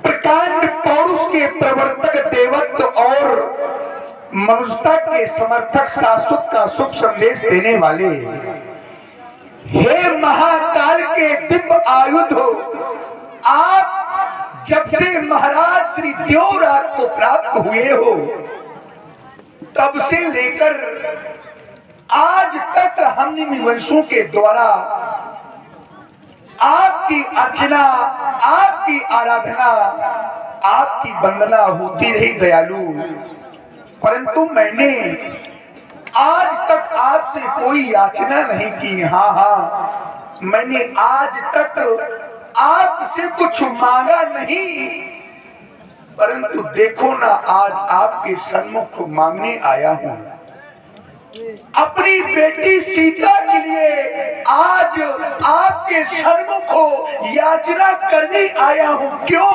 प्रकांड पौरुष के प्रवर्तक, देवत्व और मनुष्यता के समर्थक, शाश्वत का शुभ संदेश देने वाले, हे महाकाल के दिव्य आयुध हो, आप जब से महाराज श्री देवराज को प्राप्त हुए हो तब से लेकर आज तक हम वंशों के द्वारा आपकी अर्चना, आपकी आराधना, आपकी वंदना होती रही दयालु। परंतु मैंने आज तक आपसे कोई याचना नहीं की। हाँ, मैंने आज तक आपसे कुछ मांगा नहीं, परंतु देखो ना, आज आपके सन्मुख मांगने आया हूं। अपनी बेटी सीता के लिए आज आपके सन्मुख याचना करने आया हूं। क्यों?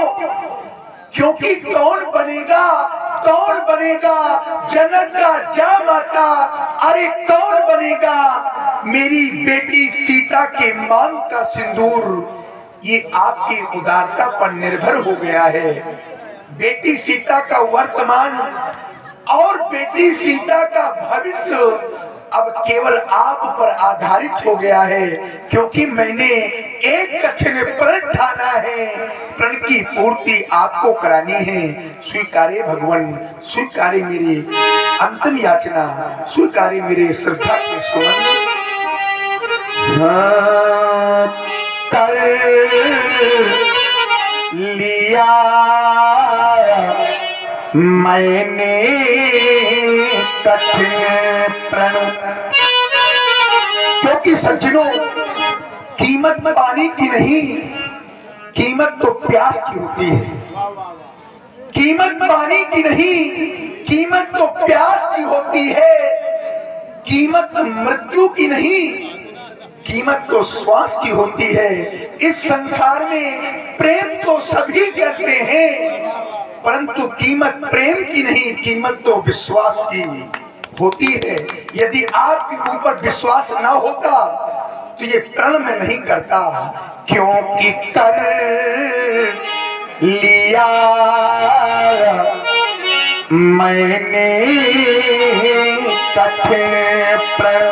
क्योंकि कौन बनेगा जनक का जामाता, अरे कौन बनेगा मेरी बेटी सीता के मांग का सिंदूर? ये आपकी उदारता पर निर्भर हो गया है। बेटी सीता का वर्तमान और बेटी सीता का भविष्य अब केवल आप पर आधारित हो गया है, क्योंकि मैंने एक कठिन प्रण ठाना है, प्रण की पूर्ति आपको करानी है। स्वीकारे भगवान, स्वीकारे मेरी अंतिम याचना, स्वीकारे मेरे श्रद्धा के सुमन। कर लिया मैंने कठिन प्रण, क्योंकि सज्जनों, कीमत पानी की नहीं, कीमत तो प्यास की होती है। कीमत पानी की नहीं, कीमत तो प्यास की होती है। कीमत मृत्यु की नहीं, कीमत तो श्वास की होती है। इस संसार में प्रेम तो सभी करते हैं, परंतु कीमत प्रेम की नहीं, कीमत तो विश्वास की होती है। यदि आपके ऊपर विश्वास ना होता तो ये प्रण में नहीं करता। क्योंकि कर लिया मैंने कठिन प्रण,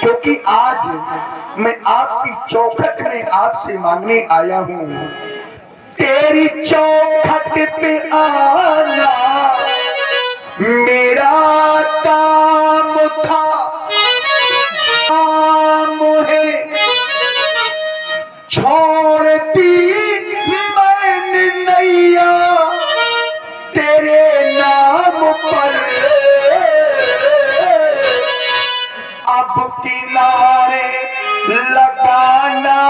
क्योंकि आज मैं आपकी चौखट में आपसे मांगने आया हूं। तेरी चौखट पे आना मेरा काम था, मुझे छोड़ दी मैंने नैया तेरे नाम पर। अब किनारे लगाना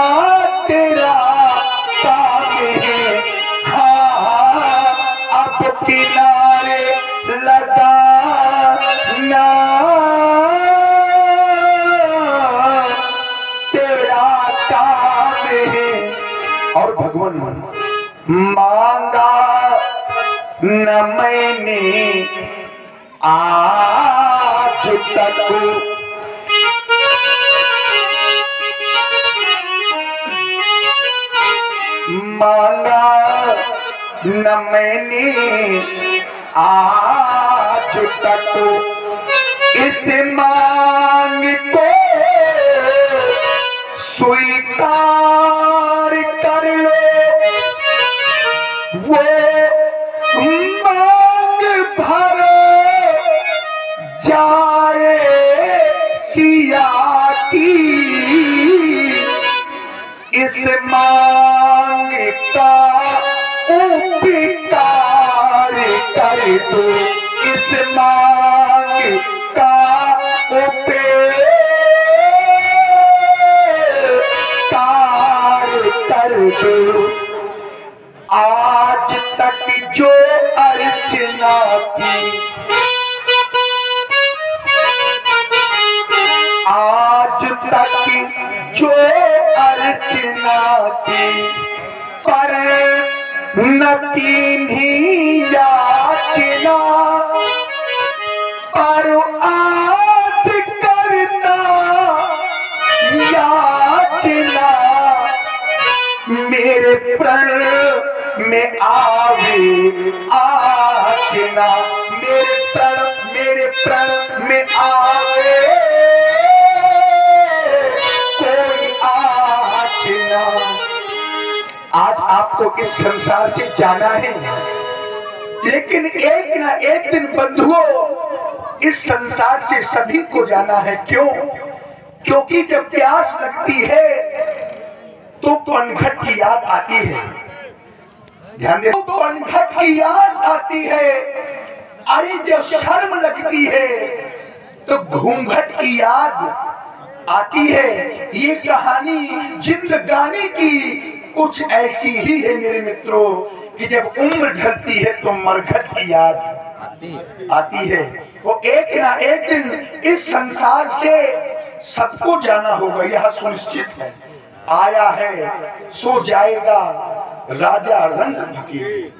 तेरा काम है। हाँ, अब किनारे लगाना तेरा काम है। और भगवान मांगा न मैंने आज तक, मांगा न मैंने आज तक, इस मांग को स्वीकार कर लो। वो मांग भर जाए सिया की, इस मांग मांग का उपकार कर दो, इस मांग का उपकार कर दो। आज तक जो अर्चना की, आज तक जो अर्चना की, पर न कीन्ही याचना, पर आज करता याचना, मेरे प्रण में आवे आचना, मेरे प्रण में आवे कोई आचना। आज आपको इस संसार से जाना है, लेकिन एक ना एक दिन बंधुओं इस संसार से सभी को जाना है। क्यों? क्योंकि जब प्यास लगती है तो पनघट की याद आती है। ध्यान दे, तो पनघट की याद आती है। अरे जब शर्म लगती है तो घूंघट की याद आती है। ये कहानी जिंदगानी की कुछ ऐसी ही है मेरे मित्रों कि जब उम्र ढलती है तो मरघट की याद आती है। वो एक ना एक दिन इस संसार से सबको जाना होगा, यह सुनिश्चित है। आया है सो जाएगा राजा रंग फकीर।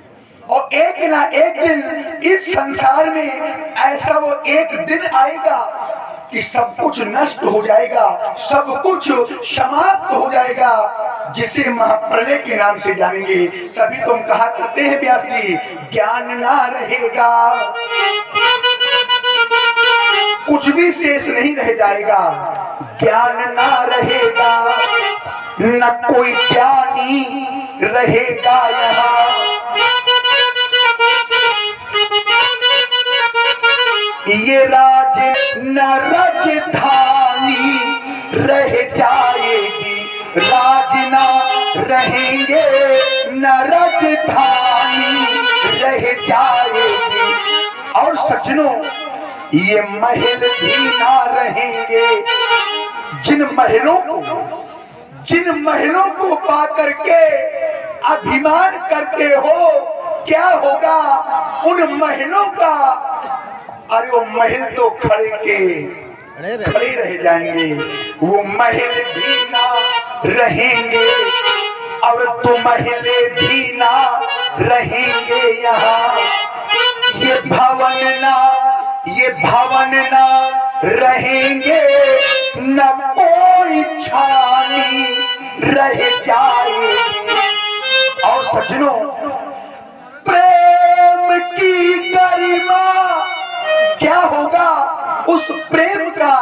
और एक ना एक दिन इस संसार में ऐसा वो एक दिन आएगा कि सब कुछ नष्ट हो जाएगा, सब कुछ समाप्त हो जाएगा, जिसे महाप्रलय के नाम से जानेंगे। तभी तुम कहा करते हैं व्यास जी, ज्ञान ना रहेगा कुछ भी शेष नहीं रह जाएगा, ज्ञान ना रहेगा न कोई ज्ञानी रहेगा यहाँ। ये राज न राजधानी रह जाएगी, राज ना रहेंगे न राजधानी रह जाएगी। और सज्जनों ये महल भी ना रहेंगे। जिन महलों को पा करके अभिमान करते हो, क्या होगा उन महलों का? अरे वो महल तो खड़े रह जाएंगे, वो महल भी ना रहेंगे और तो महले भी ना रहेंगे यहाँ। ये भवन ना रहेंगे न कोई छानी रह जाएगी। और सज्जनों प्रेम की गरिमा क्या होगा उस प्रेम का?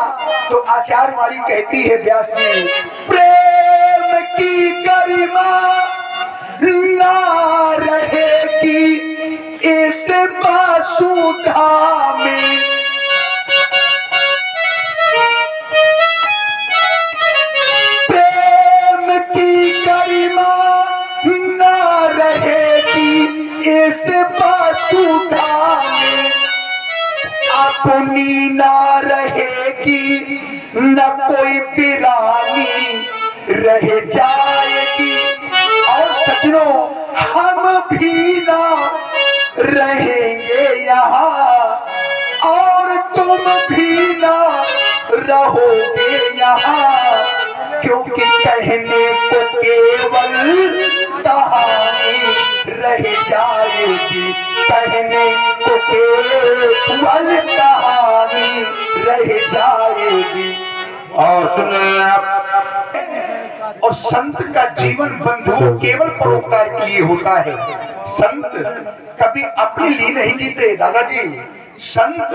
तो आचार्य वाणी कहती है व्यास जी, प्रेम की गरिमा ना रहेगी इस वसुधा में। प्रेम की गरिमा ना रहेगी इस वसुधा में, अपनी ना रहेगी न कोई पिरानी रह जाएगी। और सज्जनों हम भी ना रहेंगे यहाँ और तुम भी ना रहोगे यहाँ, क्योंकि कहने को केवल कहानी रह जाएगी, कहने को केवल कहानी रह जाएगी। और सुनिए आप, और संत का जीवन बंधुओं केवल परोपकार के लिए होता है। संत कभी अपने लिए नहीं जीते दादाजी, संत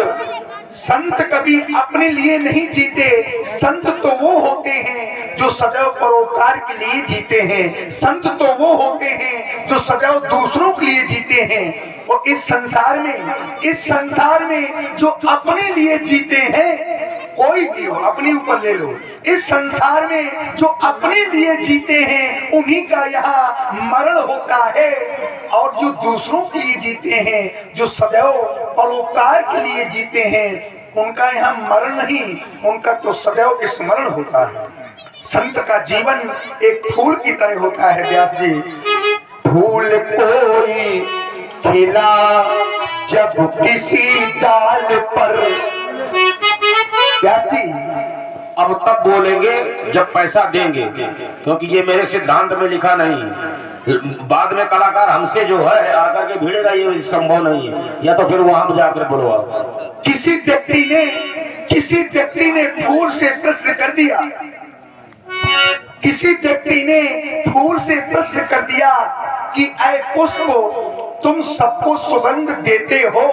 कभी अपने लिए नहीं जीते। संत तो वो होते हैं जो सदैव परोपकार के लिए जीते हैं, संत तो वो होते हैं जो सदैव दूसरों के लिए जीते हैं। और इस संसार में जो अपने लिए जीते हैं कोई भी हो, अपने ऊपर ले लो। इस संसार में जो अपने लिए जीते हैं उन्हीं का यहाँ मरण होता है, और जो दूसरों के लिए जीते हैं, जो सदैव परोपकार के लिए जीते हैं, उनका यहाँ मरण नहीं, उनका तो सदैव स्मरण होता है। संत का जीवन एक फूल की तरह होता है। व्यास जी, फूल कोई खिला जब किसी डाल पर। व्यास जी, अब तब बोलेंगे जब पैसा देंगे, क्योंकि ये मेरे सिद्धांत में लिखा नहीं। बाद में कलाकार हमसे जो है आकर के भिड़ेगा, ये संभव नहीं है, या तो फिर वहां जाकर बुलवाओ। किसी व्यक्ति ने फूल से प्रश्न कर दिया, किसी व्यक्ति ने फूल से प्रश्न कर दिया कि ऐ पुष्प, तुम सबको सुगंध देते हो,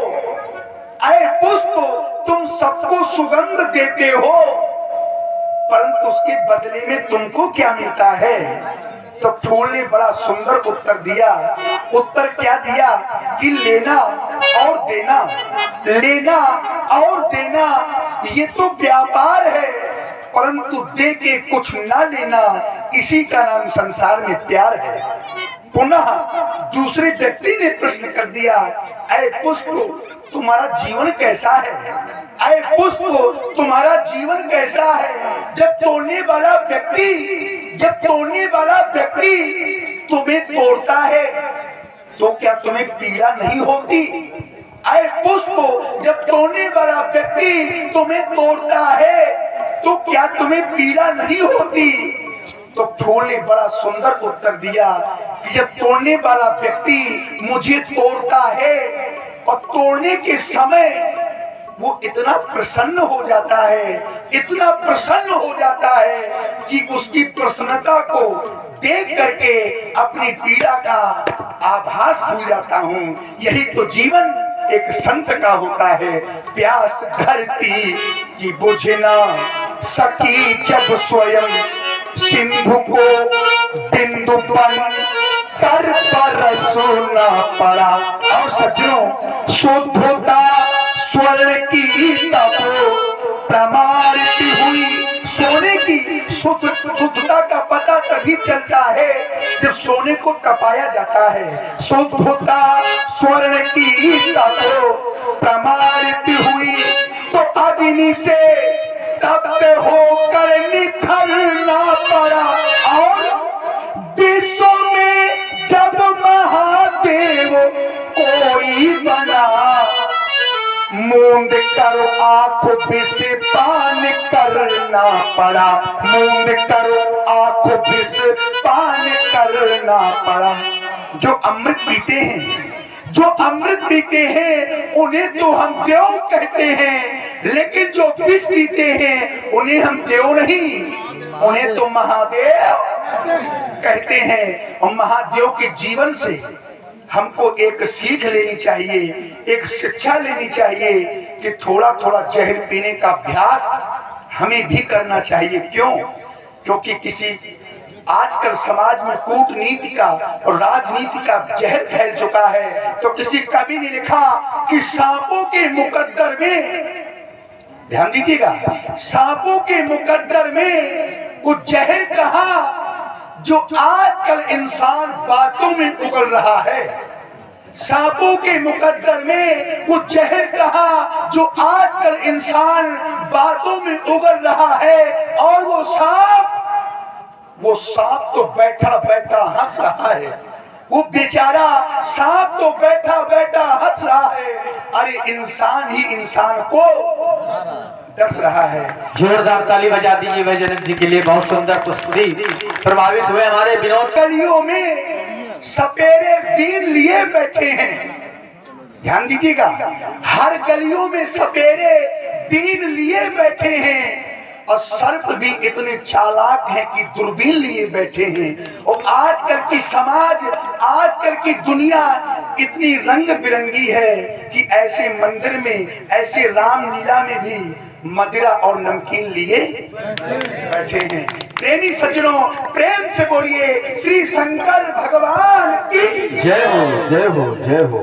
ऐ पुष्प तुम सबको सुगंध देते हो, परंतु उसके बदले में तुमको क्या मिलता है? तो फूल ने बड़ा सुंदर उत्तर दिया। उत्तर क्या दिया कि लेना और देना, लेना और देना ये तो व्यापार है, परंतु दे के कुछ ना लेना, इसी का नाम संसार में प्यार है। पुनः दूसरे व्यक्ति ने प्रश्न कर दिया, ऐ पुष्प तुम्हारा जीवन कैसा है? ऐ पुष्प तुम्हारा जीवन कैसा है? जब तोड़ने वाला व्यक्ति तुम्हें तोड़ता है तो क्या तुम्हें पीड़ा नहीं होती? ऐ पुष्प जब तोड़ने वाला व्यक्ति तुम्हें तोड़ता है तो क्या तुम्हें पीड़ा नहीं होती? तो फूल ने बड़ा सुंदर उत्तर दिया कि जब तोड़ने वाला व्यक्ति मुझे तोड़ता है और तोड़ने के समय वो इतना प्रसन्न हो जाता है, इतना प्रसन्न हो जाता है कि उसकी प्रसन्नता को देख करके अपनी पीड़ा का आभास भूल जाता हूँ। यही तो जीवन एक संत का होता है। प्यास धरती की बुझ ना सकी जब स्वयं सिंधु को बिंदु बन कर बरसना पड़ा। और सज्जनों, शुद्धता स्वर्ण की तब प्रमाणित हुई। सोने की शुद्धता का पता तभी चलता है जब सोने को तपाया जाता है। शुद्धता स्वर्ण की तब प्रमाणित हुई तो अग्नि से तप्त होकर निखरना पड़ा। और विश्व में जब महादेव कोई बना, मूंद करो आंख विष पान करना पड़ा, मूंद करो आंख विष पान करना पड़ा। जो अमृत पीते हैं उन्हें तो हम देव कहते हैं, लेकिन जो विष पीते हैं उन्हें हम देव नहीं, उन्हें तो महादेव कहते हैं। और महादेव के जीवन से हमको एक सीख लेनी चाहिए, एक शिक्षा लेनी चाहिए कि थोड़ा थोड़ा जहर पीने का अभ्यास हमें भी करना चाहिए। क्यों? क्योंकि किसी आजकल समाज में कूटनीति का और राजनीति का जहर फैल चुका है। तो किसी कवि ने लिखा कि सांपों के मुकद्दर में, ध्यान दीजिएगा, सांपों के मुकद्दर में वो जहर कहा जो आजकल इंसान बातों में उगल रहा है। सांपों के मुकद्दर में वो जहर कहा जो आजकल इंसान बातों में उगल रहा है। और वो सांप तो बैठा बैठा हंस रहा है, वो बेचारा सांप तो बैठा बैठा हंस रहा है। अरे इंसान ही इंसान को डस रहा है। जोरदार ताली बजा दीजिए वैजयंत जी के लिए, बहुत सुंदर प्रस्तुति। प्रभावित हुए हमारे विनोद। गलियों में सपेरे बीन लिए बैठे हैं, ध्यान दीजिएगा, हर गलियों में सपेरे बीन लिए बैठे हैं। और सर्प भी इतने चालाक हैं कि दूरबीन लिए बैठे हैं। और आजकल की समाज, आजकल की दुनिया इतनी रंग बिरंगी है कि ऐसे मंदिर में, ऐसे रामलीला में भी मदिरा और नमकीन लिए बैठे हैं। प्रेमी सज्जनों, प्रेम से बोलिए श्री शंकर भगवान की जय हो, जय हो, जय हो।